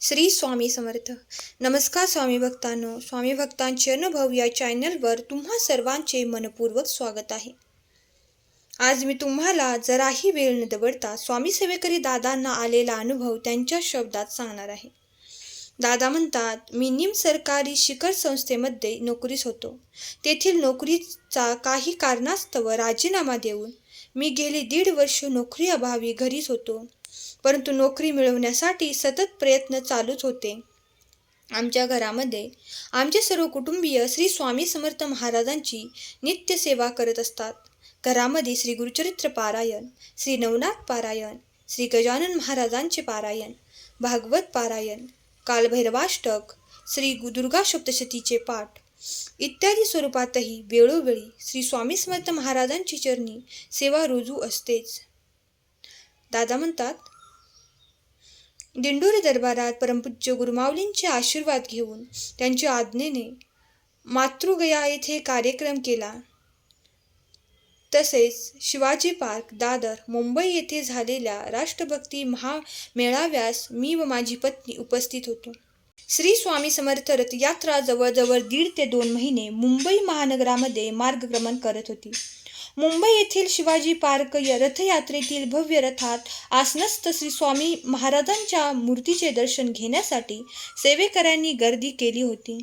श्री स्वामी समर्थ. नमस्कार स्वामी भक्तांनो. स्वामी भक्तांचे अनुभव या चॅनलवर तुम्हा सर्वांचे मनपूर्वक स्वागत आहे. आज मी तुम्हाला जराही वेळ न दवडता स्वामी सेवेकरी दादांना आलेला अनुभव त्यांच्या शब्दात सांगणार आहे. दादा म्हणतात, मी निम सरकारी शिखर संस्थेमध्ये नोकरीस होतो. तेथील नोकरीचा काही कारणास्तव राजीनामा देऊन मी गेली 1.5 वर्ष नोकरी अभावी घरीच होतो. परंतु नोकरी मिळवण्यासाठी सतत प्रयत्न चालूच होते. आमच्या घरामध्ये आमचे सर्व कुटुंबीय श्री स्वामी समर्थ महाराजांची नित्य सेवा करत असतात. घरामध्ये श्री गुरुचरित्र पारायण, श्री नवनाथ पारायण, श्री गजानन महाराजांचे पारायण, भागवत पारायण, कालभैरवाष्टक, श्री दुर्गा सप्तशतीचे पाठ इत्यादी स्वरूपातही वेळोवेळी श्री स्वामी समर्थ महाराजांची चरणी सेवा रुजू असतेच. दादा म्हणतात, दिंडोरी दरबारात परमपूज्य गुरुमाऊलींचे आशीर्वाद घेऊन त्यांच्या आज्ञेने मातृगया येथे कार्यक्रम केला. तसेच शिवाजी पार्क, दादर, मुंबई येथे झालेल्या राष्ट्रभक्ती महामेळाव्यास मी व माझी पत्नी उपस्थित होतो. श्री स्वामी समर्थ रथयात्रा जवळजवळ 1.5 ते 2 महिने मुंबई महानगरामध्ये मार्गक्रमण करत होती. मुंबई येथील शिवाजी पार्क या रथयात्रेतील भव्य रथात आसनस्थ श्री स्वामी महाराजांच्या मूर्तीचे दर्शन घेण्यासाठी सेवेकऱ्यांनी गर्दी केली होती.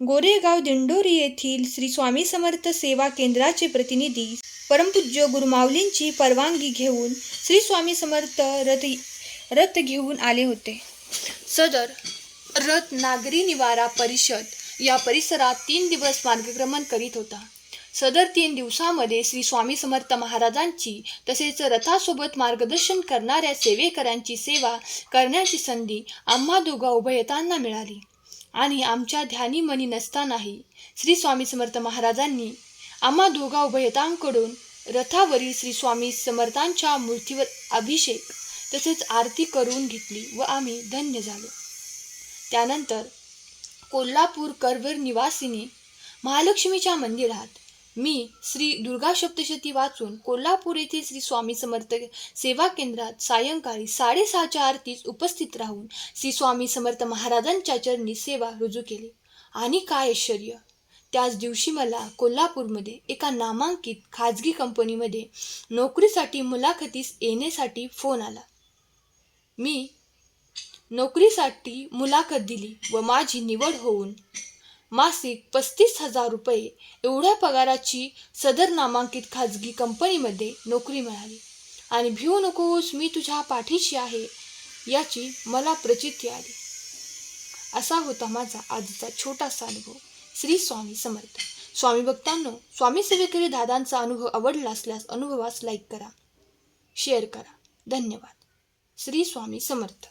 गोरेगाव दिंडोरी येथील श्री स्वामी समर्थ सेवा केंद्राचे प्रतिनिधी परमपूज्य गुरुमाऊलींची परवानगी घेऊन श्री स्वामी समर्थ रथ घेऊन आले होते. सदर रथ नागरी निवारा परिषद या परिसरात 3 दिवस मार्गक्रमण करीत होता. सदर 3 दिवसामध्ये श्री स्वामी समर्थ महाराजांची तसेच रथासोबत मार्गदर्शन करणाऱ्या सेवेकरांची सेवा करण्याची संधी आम्हा दोघा उभयतांना मिळाली. आणि आमच्या ध्यानीमनी नसतानाही श्री स्वामी समर्थ महाराजांनी आम्हा दोघा उभयतांकडून रथावरील श्री स्वामी समर्थांच्या मूर्तीवर अभिषेक तसेच आरती करून घेतली व आम्ही धन्य झालो. त्यानंतर कोल्हापूर करवीर निवासिनी महालक्ष्मीच्या मंदिरात मी श्री दुर्गा सप्तशती वाचून कोल्हापूर येथील श्री स्वामी समर्थ सेवा केंद्रात सायंकाळी 6:30च्या आरतीस उपस्थित राहून श्री स्वामी समर्थ महाराजांच्या चरणी सेवा रुजू केली. आणि काय आश्चर्य, त्याच दिवशी मला कोल्हापूरमध्ये एका नामांकित खाजगी कंपनीमध्ये नोकरीसाठी मुलाखतीस येण्यासाठी फोन आला. मी नोकरीसाठी मुलाखत दिली व माझी निवड होऊन मासिक 35,000 रुपये एवढ्या पगाराची सदर नामांकित खाजगी कंपनीमध्ये नोकरी मिळाली. आणि भिवू नकोस, मी तुझ्या पाठीशी आहे याची मला प्रचिती आली. असा होता माझा आजचा छोटासा अनुभव. श्री स्वामी समर्थ. स्वामी भक्तांनो, स्वामी सेवेकरी दादांचा अनुभव आवडला असल्यास अनुभवास लाईक करा, शेअर करा. धन्यवाद. श्री स्वामी समर्थ.